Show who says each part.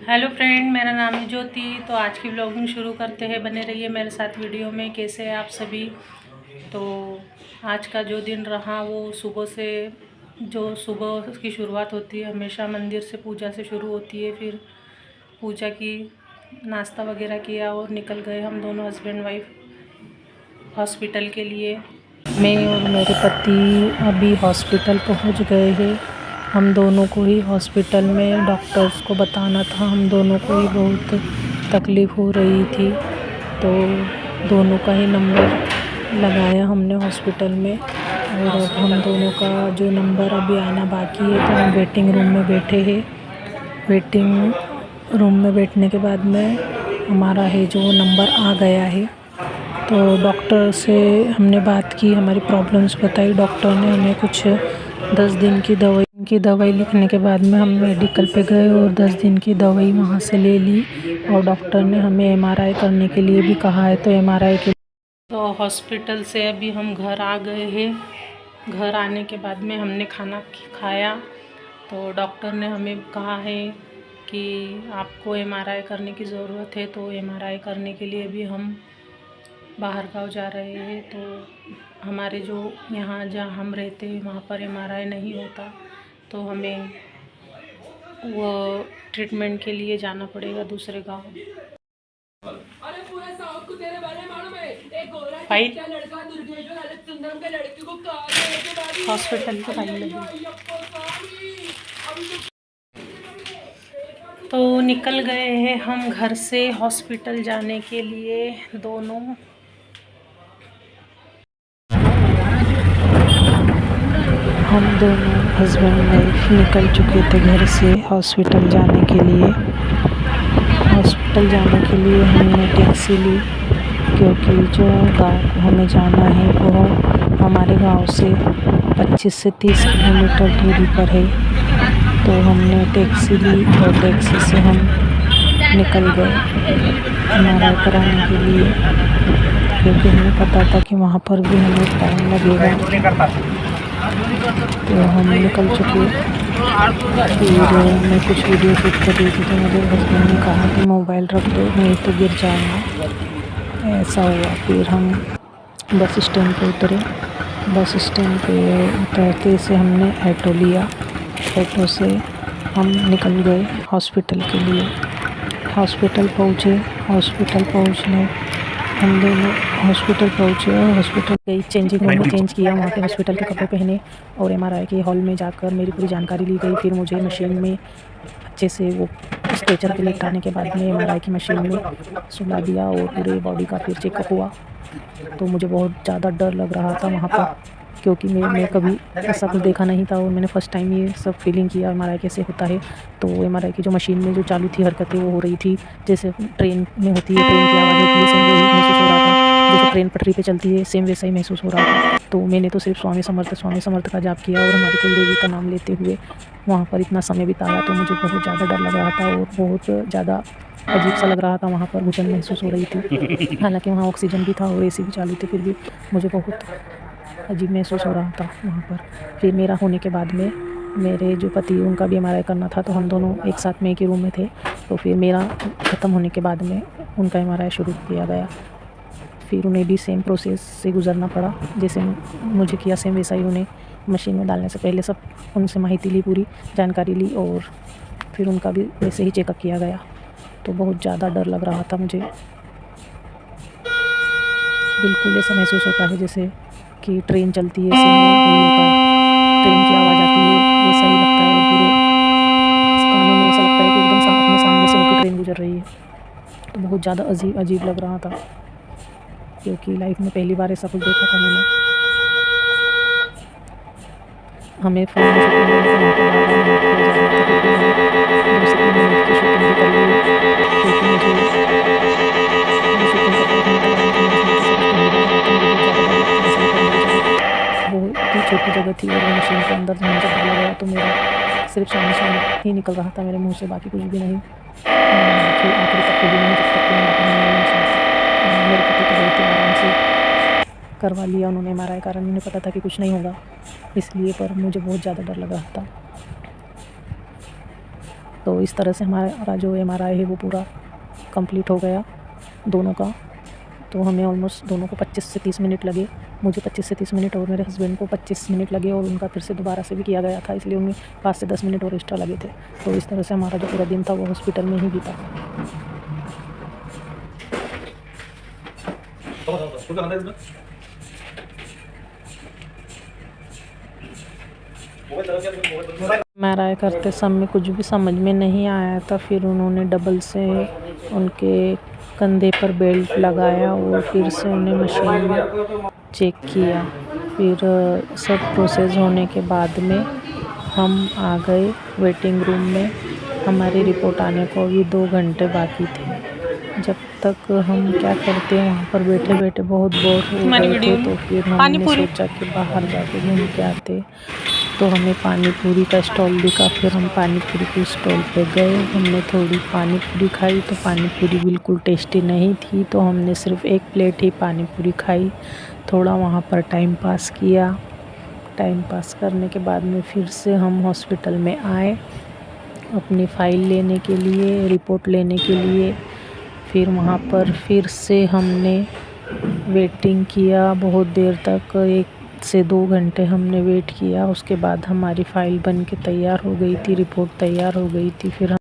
Speaker 1: Hello friend, मेरा नाम है ज्योति। तो आज की व्लॉगिंग शुरू करते हैं। बने रहिए मेरे साथ वीडियो में। कैसे हैं आप सभी। तो आज का जो दिन रहा वो सुबह की शुरुआत होती है हमेशा मंदिर से, पूजा से शुरू होती है। फिर पूजा की, नाश्ता वगैरह किया और निकल गए हम दोनों हस्बैंड वाइफ हॉस्पिटल के लिए। मैं और मेरे पति अभी हॉस्पिटल पहुंच गए हैं। हम दोनों को ही हॉस्पिटल में डॉक्टर्स को बताना था। हम दोनों को ही बहुत तकलीफ़ हो रही थी, तो दोनों का ही नंबर लगाया हमने हॉस्पिटल में। और अब हम दोनों का जो नंबर अभी आना बाकी है, तो हम वेटिंग रूम में बैठे हैं। वेटिंग रूम में बैठने के बाद में हमारा है जो नंबर आ गया है। तो डॉक्टर से हमने बात की, हमारी प्रॉब्लम्स बताई। डॉक्टर ने हमें कुछ 10 दिन की दवाई लिखने के बाद में हम मेडिकल पे गए और 10 दिन की दवाई वहाँ से ले ली। और डॉक्टर ने हमें एमआरआई करने के लिए भी कहा है, तो एमआरआई के तो हॉस्पिटल से अभी हम घर आ गए हैं। घर आने के बाद में हमने खाना खाया। तो डॉक्टर ने हमें कहा है कि आपको एमआरआई करने की ज़रूरत है, तो एमआरआई करने के लिए भी हम बाहर गाँव जा रहे हैं। तो हमारे जो यहाँ जहाँ हम रहते हैं वहाँ पर एमआरआई नहीं होता, तो हमें वो ट्रीटमेंट के लिए जाना पड़ेगा दूसरे गाँव। फाइल हॉस्पिटल की फाइल लगी। तो निकल गए हैं हम घर से हॉस्पिटल जाने के लिए दोनों। हम दोनों हस्बैंड वाइफ निकल चुके थे घर से हॉस्पिटल जाने के लिए। हॉस्पिटल जाने के लिए हमने टैक्सी ली, क्योंकि जो गांव को हमें जाना है वो हमारे गांव से 25 से 30 किलोमीटर दूरी पर है। तो हमने टैक्सी ली और टैक्सी से हम निकल गए एमआरआई कराने के लिए, क्योंकि हमें पता था कि वहाँ पर भी हमें टाइम लगेगा। तो हम निकल चुके। फिर मैं कुछ वीडियो शूट कर रही थी, तो मेरे हस्बैंड ने कहा कि मोबाइल रख दो, नहीं तो गिर जाएगा। ऐसा हुआ। फिर हम बस स्टैंड पे उतरे। बस स्टैंड पे उतरते से हमने ऑटो लिया। ऑटो से हम निकल गए हॉस्पिटल के लिए। हॉस्पिटल पहुँचे। हॉस्पिटल पहुँचने हम दोनों हॉस्पिटल पहुँचे और हॉस्पिटल गई, चेंजिंग रूम में चेंज किया, वहाँ के हॉस्पिटल के कपड़े पहने और एमआरआई के हॉल में जाकर मेरी पूरी जानकारी ली गई। फिर मुझे मशीन में अच्छे से वो स्ट्रेचर पे लेटाने के बाद में एमआरआई की मशीन में सुला दिया और पूरे बॉडी का फिर चेकअप हुआ। तो मुझे बहुत ज़्यादा डर लग रहा था वहाँ पर, क्योंकि मैं कभी ऐसा कुछ देखा नहीं था और मैंने फ़र्स्ट टाइम ये सब फीलिंग किया एमआरआई कैसे होता है। तो एमआरआई की जो मशीन में जो चालू थी हरकतें वो हो रही थी, जैसे ट्रेन में होती है, ट्रेन की आवाज़ होती है, सेम वही महसूस हो रहा था। जैसे ट्रेन पटरी पे चलती है सेम वैसा ही महसूस हो रहा था। तो मैंने तो सिर्फ स्वामी समर्थ का जाप किया और हमारी कुलदेवी का नाम लेते हुए वहाँ पर इतना समय बिताया। तो मुझे बहुत ज़्यादा डर लग रहा था और बहुत ज़्यादा अजीब सा लग रहा था। वहाँ पर घुटन महसूस हो रही थी। हालांकि वहाँ ऑक्सीजन भी था और एसी भी चालू थी, फिर भी मुझे बहुत अजीब महसूस हो रहा था वहाँ पर। फिर मेरा होने के बाद में मेरे जो पति उनका भी एमआरआई करना था, तो हम दोनों एक साथ में एक ही रूम में थे। तो फिर मेरा ख़त्म होने के बाद में उनका एमआरआई शुरू किया गया। फिर उन्हें भी सेम प्रोसेस से गुजरना पड़ा, जैसे मुझे किया सेम वैसा ही उन्हें मशीन में डालने से पहले सब उनसे माहिती ली, पूरी जानकारी ली और फिर उनका भी वैसे ही चेकअप किया गया। तो बहुत ज़्यादा डर लग रहा था मुझे। बिल्कुल ऐसा महसूस होता है जैसे कि ट्रेन चलती है, ट्रेन की आवाज़ आती है, वैसा ही लगता है। और पूरे कानों में ऐसा लगता है कि एकदम अपने सामने से होकर ट्रेन गुजर रही है। तो बहुत ज़्यादा अजीब लग रहा था, क्योंकि लाइफ में पहली बार ऐसा कुछ देखा था मैंने। हमें फ़ोन में शूटिंग करने को वहाँ पर बार-बार मना किया जा रहा था, फिर भी मैंने 2 से 3 मिनट की शूटिंग भी कर ली, क्योंकि मुझे शूटिंग करते वक्त तक आने की मशीन की सब पहली बार आया, तो मुझे बहुत ज़्यादा डर लगता है ऐसा करने की जगह। बहुत ही छोटी जगह थी और वो मशीन के अंदर जब मुझे डाला गया तो मेरा सिर्फ स्वामी ही निकल रहा था मेरे मुँह से, बाकी कुछ भी नहीं। आखिरी तक खुली नहीं जब तक मशीन। मेरे पति तो बहुत ही आराम से करवा लिया उन्होंने एमआरआई, कारण उन्हें पता था कि कुछ नहीं होगा इसलिए, पर मुझे बहुत ज़्यादा डर लग रहा था। तो इस तरह से हमारा जो MRI है वो पूरा कंप्लीट हो गया दोनों का। तो हमें ऑलमोस्ट दोनों को 25 से 30 मिनट लगे, मुझे 25 से 30 मिनट और मेरे हस्बैंड को 25 मिनट लगे, और उनका फिर से दोबारा से भी किया गया था, इसलिए उन्हें 5 से 10 मिनट और एक्स्ट्रा लगे थे। तो इस तरह से हमारा जो पूरा दिन था वो हॉस्पिटल में ही बीता। MRI करते समय कुछ भी समझ में नहीं आया था, फिर उन्होंने डबल से उनके कंधे पर बेल्ट लगाया और फिर से उन्हें मशीन में चेक किया। फिर सब प्रोसेस होने के बाद में हम आ गए वेटिंग रूम में। हमारी रिपोर्ट आने को भी 2 घंटे बाकी थे। जब तक हम क्या करते हैं, वहाँ पर बैठे बैठे बहुत बोर हो गए थे, तो फिर हमने सोचा कि बाहर जाके घूम के आते। तो हमें पानी पूरी का स्टॉल दिखा, फिर हम पानी पूरी के स्टॉल पे गए। हमने थोड़ी पानी पूरी खाई, तो पानी पूरी बिल्कुल टेस्टी नहीं थी, तो हमने सिर्फ 1 प्लेट ही पानी पूरी खाई। थोड़ा वहाँ पर टाइम पास किया। टाइम पास करने के बाद में फिर से हम हॉस्पिटल में आए अपनी फ़ाइल लेने के लिए, रिपोर्ट लेने के लिए। फिर वहाँ पर फिर से हमने वेटिंग किया बहुत देर तक, 1 से 2 घंटे हमने वेट किया। उसके बाद हमारी फ़ाइल बन के तैयार हो गई थी, रिपोर्ट तैयार हो गई थी। फिर